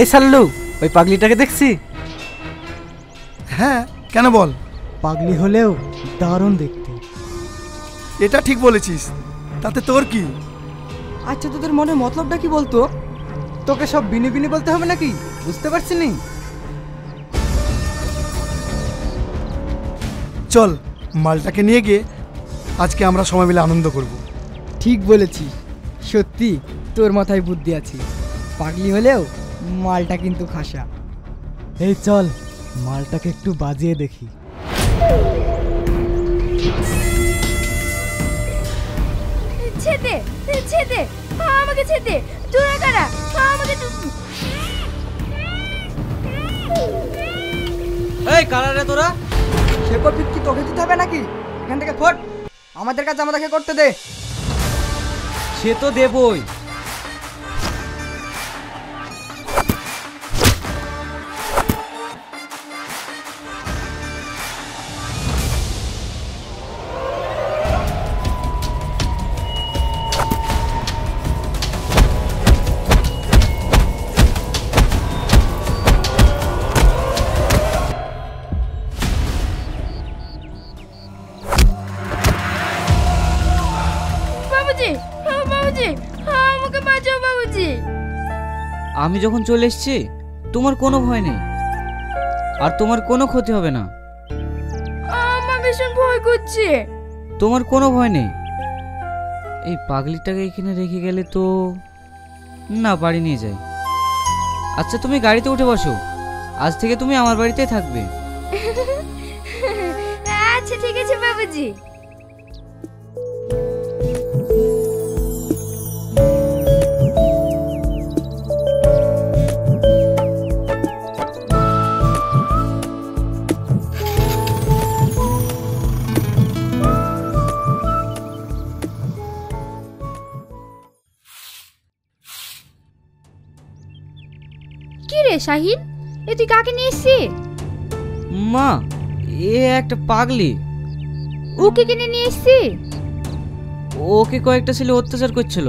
এই সাল্লু, ওই পাগলিটাকে দেখছি? হ্যাঁ, কেন বল? পাগলি হলেও দারুণ দেখতে। এটা ঠিক বলেছিস, তাতে তোর কি? আচ্ছা, তোদের মনের মতলবটা কি বলতো? তোকে সব বিনি বিনি বলতে হবে নাকি? বুঝতে পারছি নি। চল মালটাকে নিয়ে গিয়ে আজকে আমরা সবাই মিলে আনন্দ করব। ঠিক বলেছিস, সত্যি তোর মাথায় বুদ্ধি আছে। পাগলি হলেও মালটা কিন্তু খাসা। এই চল, মালটাকে একটু বাজিয়ে দেখি। ছেদে ছেদে, আমাকে ছেদে, তোরা কারা? আমাকে এই কারা রে তোরা? শেকড় পিট কি তোকে দিতে হবে নাকি? এখান থেকে ফট, আমাদের কাছে আমাদেরকে করতে দে। সে তো দেবই। আমাকে বাঁচাও বাবুজি। আমি যখন চলে এসেছি তোমার কোনো ভয় নেই, আর তোমার কোনো ক্ষতি হবে না। আমার ভীষণ ভয় করছে। তোমার কোনো ভয় নেই। এই পাগলিটাকে এখানে রেখে গেলে তো না, বাড়ি নিয়ে যাই। আচ্ছা তুমি গাড়িতে উঠে বসো, আজ থেকে তুমি আমার বাড়িতেই থাকবে। আচ্ছা ঠিক আছে বাবুজি। কি রে শাহিন, এ তুই কাকে নিয়ে এসেছিস? মা, এ একটা পাগলি। ওকে কিনে নিয়ে এসেছিস? ওকে কয়েকটা ছেলে অত্যাচার করছিল,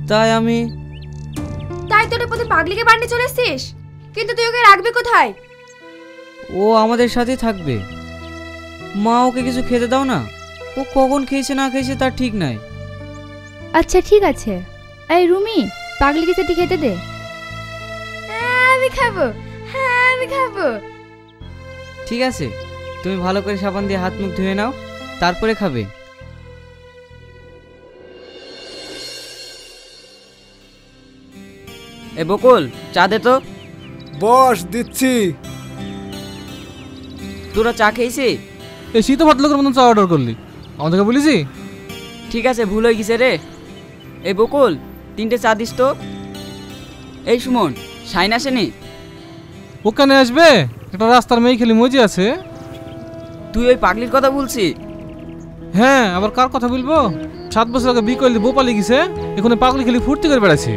তাই আমি। তাই তোর প্রতি পাগলিকে বাড়ি চলে এসেছিস? কিন্তু তুই ওকে রাখবি কোথায়? ও আমাদের সাথেই থাকবে। মা, ওকে কিছু খেতে দাও না। ও কখন খেয়েছে না খেয়েছে তার ঠিক নাই। আচ্ছা ঠিক আছে। এই রুমি, পাগলিকে সেটি খেতে দে। আমি খাবো, আমি খাবো। ঠিক আছে, তুমি ভালো করে সাবান দিয়ে হাত মুখ ধুয়ে নাও, তারপরে খাবে। এ বকুল, চা দে তো। বস, দিচ্ছি। তোরা চা খেয়েছি? এই শীত ভদ্রলোকের মতন চা অর্ডার করলি, আমাদেরকে বলিসি? ঠিক আছে, ভুল হয়ে গেছে রে। এই বকুল, 3টে চা দিস তো। এই সুমন, শাইন আসেনি? ওখানে আসবে, একটা রাস্তার মেয়ে খেলি মজি আছে। তুই ওই পাগলির কথা বলছি? হ্যাঁ, আবার কার কথা বলবো? 7 বছর আগে বিয়ে করলে বউ পালিয়ে গেছে, এখন পাগলি খেলি ফুর্তি করে বেড়াচ্ছে।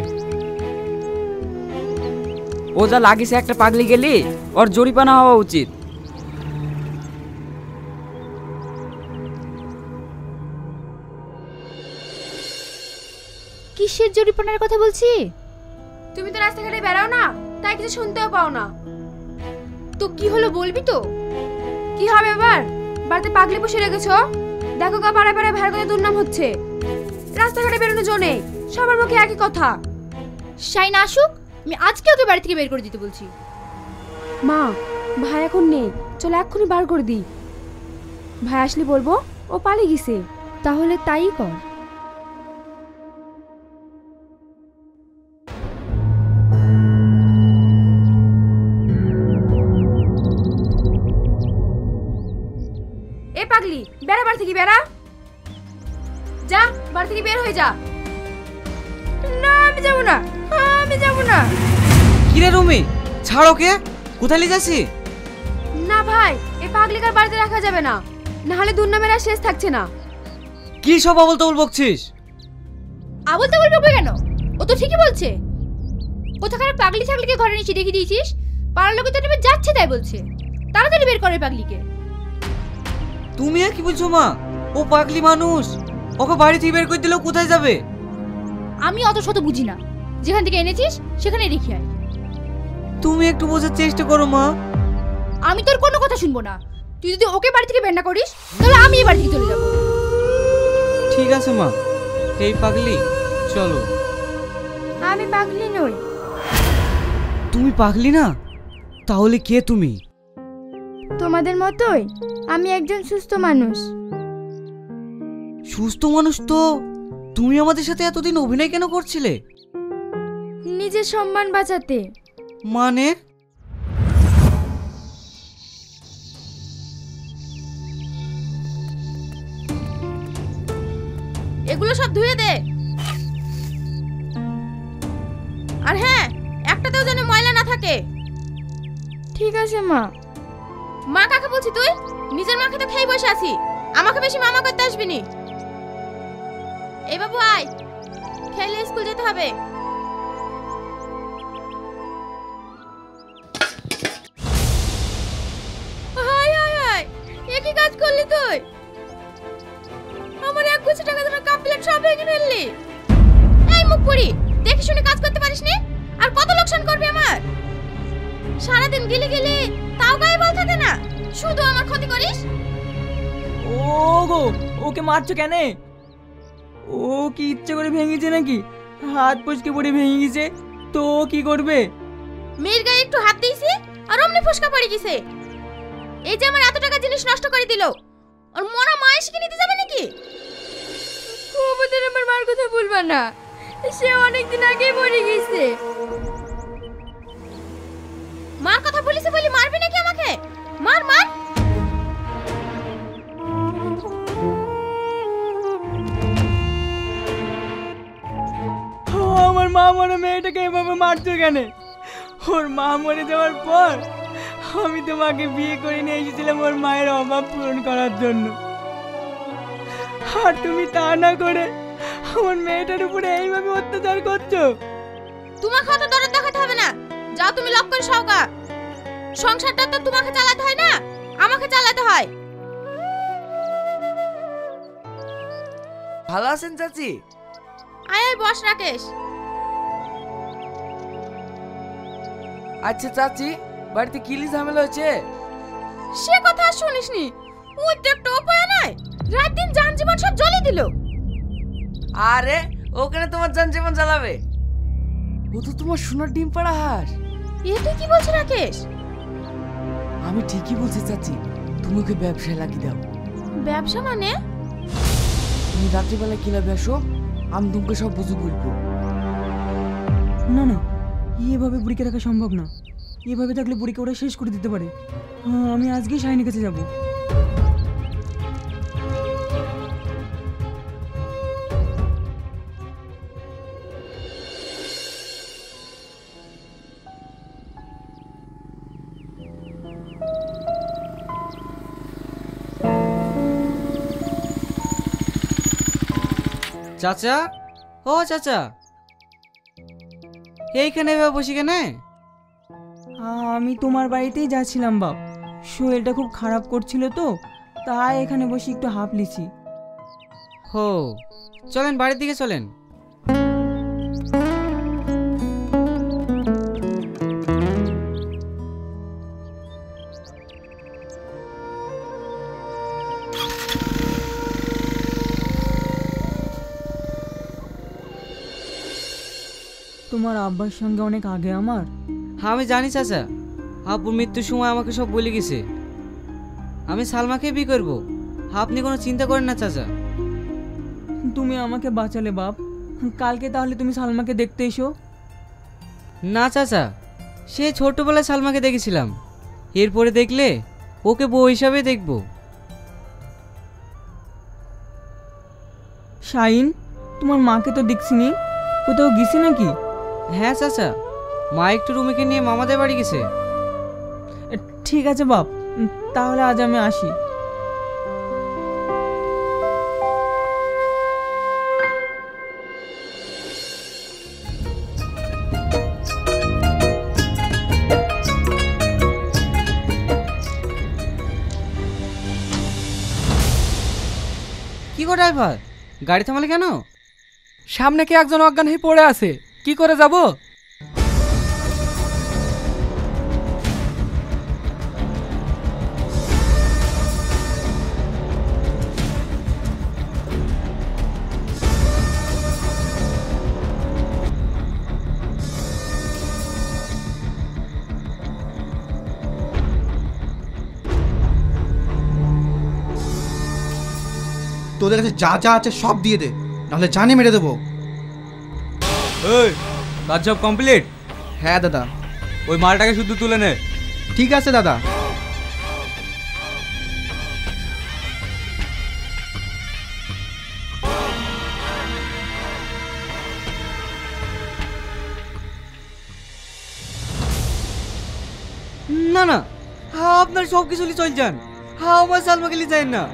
ও যা লাগিছে একটা পাগলি গেলি, ওর জরিমানা হওয়া উচিত। কিসের জরিপানার কথা বলছি? তুমি তো রাস্তাঘাটে বেড়াও না, তাই কিছু শুনতেও পাও না। তো কি হলো বলবি তো? কি হবে এবার? বাড়িতে পাগলি বসে রেখেছো? দেখো গা, পাড়ায় পাড়ায় ভাইয়ের কথা দুর্নাম হচ্ছে। রাস্তাঘাটে বেরোনো জোনে সবার মুখে একই কথা। শাইন আসুক, আমি আজকে ওকে বাড়ি থেকে বের করে দিতে বলছি। মা, ভাই এখন নেই, চলো এক্ষুনি বার করে দিই। ভাই আসলে বলবো ও পালিয়ে গেছে। তাহলে তাই কর। এ পাগলি, বেড়া বাড়ি থেকে, বেড়া যা, বাড়ি থেকে বের হয়ে যা। না আমি যাবো না, আমি যাবো না। কিরে রুমি, ছাড় ওকে। কোথায় নিয়ে যাচ্ছি? না ভাই, এই পাগলিকার বাড়িতে রাখা যাবে না, না হলে দুর্নামের আর শেষ থাকছে না। কি সব আবল তাবল বকছিস? আবল তাবল বকবে কেন? ও তো ঠিকই বলছে। কোথাকার পাগলি ছাগলিকে ঘরে নিচে রেখে দিয়েছিস, পাড়ার লোকে তো নেমে যাচ্ছে তাই বলছে। তাড়াতাড়ি বের করে পাগলিকে। তুমি আর কি বলছো মা? ও পাগলি মানুষ, ওকে বাড়ি থেকে বের করে দিলেও কোথায় যাবে? আমি অত শত বুঝি না, যেখান থেকে এনেছিস সেখানে রেখে আয়। তুমি একটু বোঝার চেষ্টা করো মা। আমি তোর কোনো কথা শুনবো না। তুই যদি ওকে বাড়ি থেকে বের না করিস তাহলে আমি এই বাড়ি থেকে চলে যাবো। ঠিক আছে মা। এই পাগলি চলো। আমি পাগলি নই। তুমি পাগলি না? তাহলে কে তুমি? তোমাদের মতোই আমি একজন সুস্থ মানুষ। সুস্থ মানুষ তো তুমি আমাদের সাথে এতদিন অভিনয় কেন করছিলে? নিজের সম্মান বাঁচাতে। মানে? এগুলো সব ধুয়ে দে। আর হ্যাঁ, একটাতেও যেন ময়লা না থাকে। ঠিক আছে মা। মা কাকে বলছি তুই? নিজের মাকে তো খেয়ে বসে আছি, আমাকে বেশি মামা করতে আসবি নি। এই বাবু আয়, খেলে স্কুল যেতে হবে। হাই হাই হাই, এ কি কাজ করলি তুই? আমার 1 কোটি টাকা ধরে কাপ প্লেট সব ভেঙে ফেললি। এই মুখ পুরি, দেখি শুনে কাজ করতে পারিস নি? আর কত লোকসান করবি আমার? সারাদিন গিলি গিলি তাও গায়ে বল থাকে না, শুধু আমার ক্ষতি করিস। ও গো, ওকে মারছো কেন? ও কি ইচ্ছে করে ভেঙেছে নাকি? হাত পচকে পড়ে ভেঙে গেছে তো ও কি করবে? মেয়ের গায়ে একটু হাত দিয়েছি আর অমনি ফসকা পড়ে গেছে। এই যে আমার এত টাকা জিনিস নষ্ট করে দিল, আর মরা মা এসে নিতে যাবে নাকি? ওদের আমার মার কথা বলবা না, সে অনেক দিন আগেই মরে গেছে। মার কথা বলিস বলি মারবি নাকি আমাকে? মার মার। আমার মা মরে মেয়েটাকে এভাবে মারছো কেন? ওর মা মরে যাওয়ার পর আমি তোমাকে বিয়ে করে নিয়ে এসেছিলাম ওর মায়ের অভাব পূরণ করার জন্য, আর তুমি তা না করে আমার মেয়েটার উপরে এইভাবে অত্যাচার করছো। তোমাকে অত দরদ দেখাতে হবে না, যাও তুমি লক করে সওগা। সংসারটা তো তোমাকে চালাতে হয় না, আমাকে চালাতে হয়। ভালো আছেন চাচি? আয় আয় বস রাকেশ। আচ্ছা চাচি, বাড়িতে কি ঝামেলা হয়েছে? সে কথা আর শুনিসনি? ওই তো একটা উপায় নাই, রাত দিন জান জীবন সব জ্বলিয়ে দিল। আরে ওখানে তোমার জান জীবন জ্বালাবে? ও তো তোমার সোনার ডিম পাড়া হাঁস। এ তুই কি বলছিস রাকেশ? আমি ঠিকই বলছি চাচি, তুমি ওকে ব্যবসায় লাগিয়ে দাও। ব্যবসা মানে? তুমি রাত্রিবেলা কিলাবে আসো, আমি তোমাকে সব বুঝে বলবো। না না, এভাবে বুড়িকে রাখা সম্ভব না। এভাবে থাকলে বুড়িকে ওরা শেষ করে দিতে পারে। আমি আজকেই শাহিনের কাছে যাব। চাচা, ও চাচা, এইখানে এভাবে বসি কেন? আমি তোমার বাড়িতেই যাচ্ছিলাম বাপ, শরীরটা খুব খারাপ করছিল তো তাই এখানে বসে একটু হাঁপ লিছি। হো, চলেন বাড়ির দিকে চলেন। তোমার আব্বার সঙ্গে অনেক আগে আমার। আমি জানি চাচা, আপুর মৃত্যুর সময় আমাকে সব বলে গেছে। আমি সালমাকে বিয়ে করব, আপনি কোনো চিন্তা করেন না চাচা। তুমি আমাকে বাঁচালে বাপ। কালকে তাহলে তুমি সালমাকে দেখতে এসো। না চাচা, সে ছোটবেলায় সালমাকে দেখেছিলাম, এরপরে দেখলে ওকে বউ হিসাবে দেখব। শাহিন, তোমার মাকে তো দেখছিনি, কোথাও গেছি নাকি? হ্যাঁ চাচা, মা একটু রুমিকে নিয়ে মামাদের বাড়ি গেছে। ঠিক আছে বাপ, তাহলে আজ আমি আসি। কি গো ড্রাইভার, গাড়ি থামালে কেন? সামনে কি একজন অজ্ঞান হয়ে পড়ে আছে, কি করে যাব? তোদের কাছে যা যা আছে সব দিয়ে দে, নাহলে জানে মেরে দেবো। এই কাজ সব কমপ্লিট? হ্যাঁ দাদা। ওই মালটাকে শুধু তুলে নে। ঠিক আছে দাদা। না না, হ্যাঁ আপনার সব কিছু চল যান, হ্যাঁ আমার সালমাকে নিয়ে যায় না।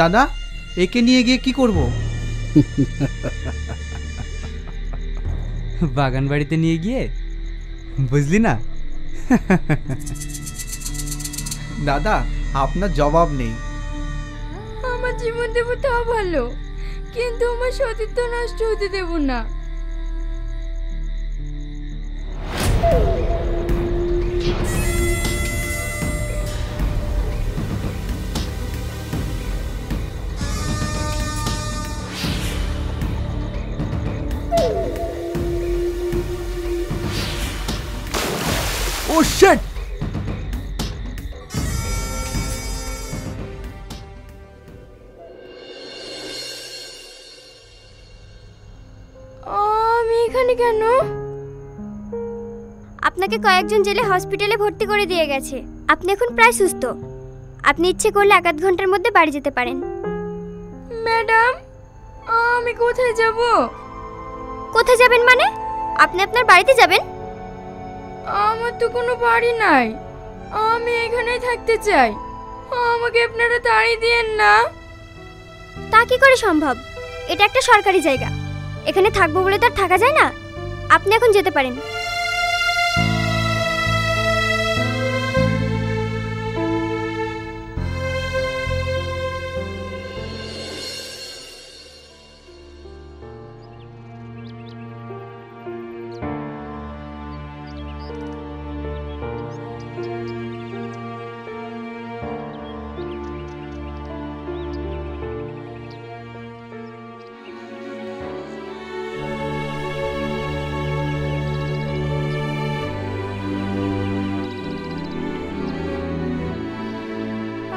দাদা, একে নিয়ে গিয়ে কি করব? বাগান বাড়িতে নিয়ে গিয়ে, বুঝলি না? দাদা, আপনার জবাব নেই। আমার জীবন দেবো তাও ভালো, কিন্তু আমার সতীত্ব নষ্ট হতে দেব না। ও শিট! আমি এখানে কেন? আপনাকে কয়েকজন জেলে হসপিটালে ভর্তি করে দিয়ে গেছে। আপনি এখন প্রায় সুস্থ। আপনি ইচ্ছে করলে 1-8 ঘন্টার মধ্যে বাড়ি যেতে পারেন। ম্যাডাম, আমি কোথায় যাব? কোথায় যাবেন মানে? আপনি আপনার বাড়িতে যাবেন? আমার তো কোনো বাড়ি নাই, আমি এখানেই থাকতে চাই। আমাকে আপনারা তাড়িয়ে দিয়েন না। তা কি করে সম্ভব? এটা একটা সরকারি জায়গা, এখানে থাকবো বলে তো আর থাকা যায় না। আপনি এখন যেতে পারেন।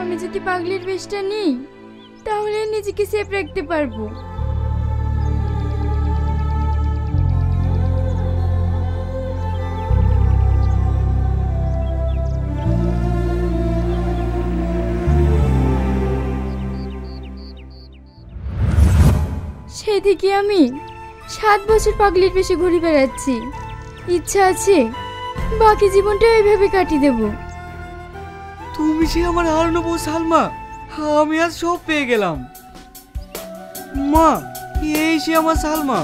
আমি যদি পাগলির বেশটা নিই তাহলে নিজেকে সেফ রাখতে পারবো। সেই থেকে আমি 7 বছর পাগলির বেশে ঘুরে বেড়াচ্ছি। ইচ্ছা আছে বাকি জীবনটা এইভাবে কাটিয়ে দেবো। তুমি সে আমার হারানো বউ সালমা, আমি আজ সব পেয়ে গেলাম। মা, এই সে আমার সালমা।